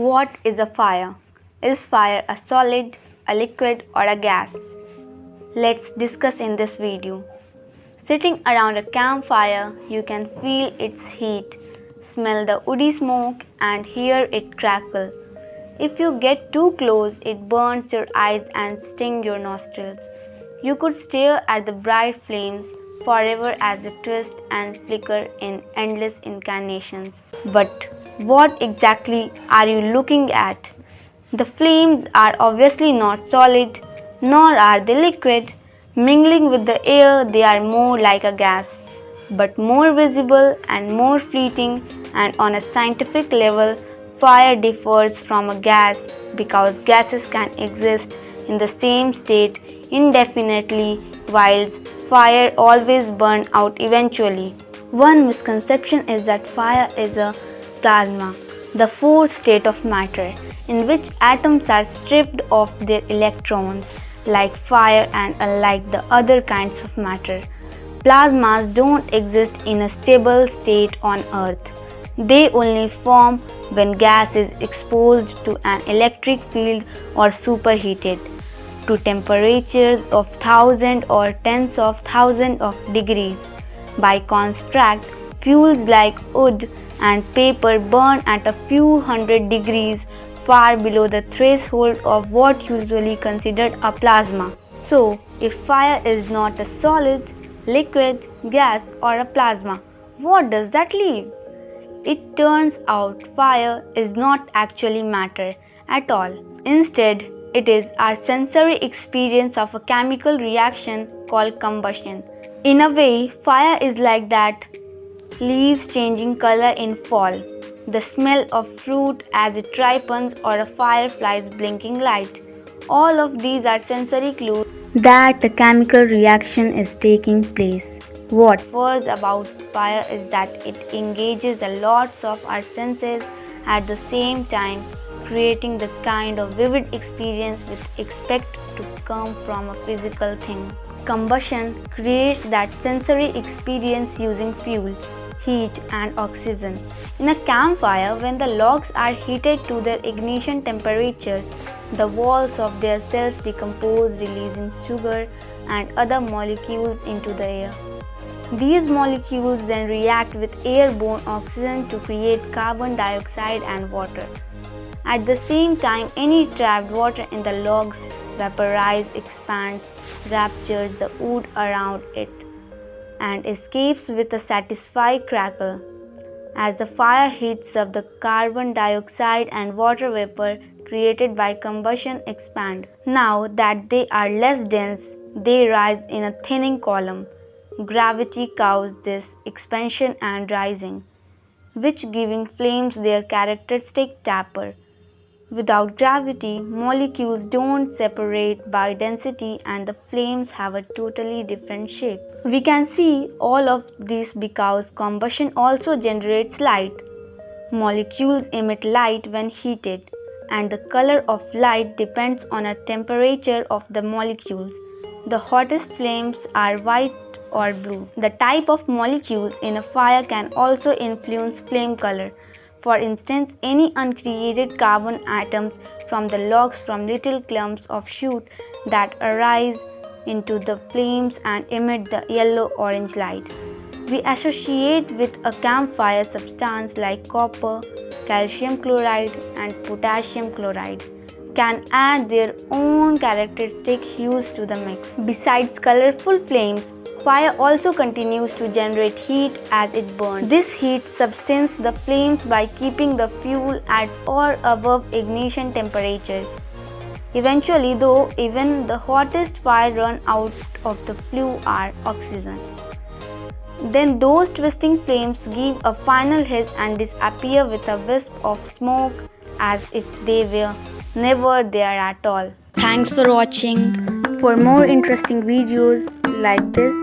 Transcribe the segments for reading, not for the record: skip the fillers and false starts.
What is a fire? Is fire a solid, a liquid, or a gas? Let's discuss in this video. Sitting around a campfire, you can feel its heat, smell the woody smoke, and hear it crackle. If you get too close, it burns your eyes and stings your nostrils. You could stare at the bright flames forever as they twist and flicker in endless incarnations. But what exactly are you looking at? The flames are obviously not solid, nor are they liquid. Mingling with the air, they are more like a gas, but more visible and more fleeting, and on a scientific level, fire differs from a gas because gases can exist in the same state indefinitely, while fire always burns out eventually. One misconception is that fire is a plasma, the fourth state of matter, in which atoms are stripped of their electrons. Like fire and unlike the other kinds of matter, plasmas don't exist in a stable state on Earth. They only form when gas is exposed to an electric field or superheated to temperatures of thousands or tens of thousands of degrees. By contrast, fuels like wood and paper burn at a few hundred degrees, far below the threshold of what usually considered a plasma. So, if fire is not a solid, liquid, gas, or a plasma, what does that leave? It turns out fire is not actually matter at all. Instead, it is our sensory experience of a chemical reaction called combustion. In a way, fire is like that leaves changing color in fall, the smell of fruit as it ripens, or a firefly's blinking light. All of these are sensory clues that the chemical reaction is taking place. What differs about fire is that it engages a lots of our senses at the same time, creating the kind of vivid experience we expect to come from a physical thing. Combustion creates that sensory experience using fuel, heat, and oxygen. In a campfire, when the logs are heated to their ignition temperature, the walls of their cells decompose, releasing sugar and other molecules into the air. These molecules then react with airborne oxygen to create carbon dioxide and water. At the same time, any trapped water in the logs vaporizes, expands, raptures the wood around it, and escapes with a satisfying crackle. As the fire heats up, the carbon dioxide and water vapor created by combustion expand. Now that they are less dense, they rise in a thinning column. Gravity causes this expansion and rising, which giving flames their characteristic taper. Without gravity, molecules don't separate by density and the flames have a totally different shape. We can see all of this because combustion also generates light. Molecules emit light when heated, and the color of light depends on the temperature of the molecules. The hottest flames are white or blue. The type of molecules in a fire can also influence flame color. For instance, any uncreated carbon atoms from the logs from little clumps of shoot that arise into the flames and emit the yellow-orange light. We associate with a campfire substance like copper, calcium chloride, and potassium chloride can add their own characteristic hues to the mix. Besides colorful flames, fire also continues to generate heat as it burns. This heat sustains the flames by keeping the fuel at or above ignition temperature. Eventually, though, even the hottest fire run out of the fuel or oxygen. Then those twisting flames give a final hiss and disappear with a wisp of smoke as if they were never there at all. Thanks for watching. For more interesting videos like this,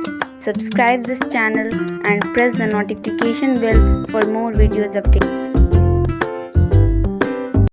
subscribe this channel and press the notification bell for more videos updates.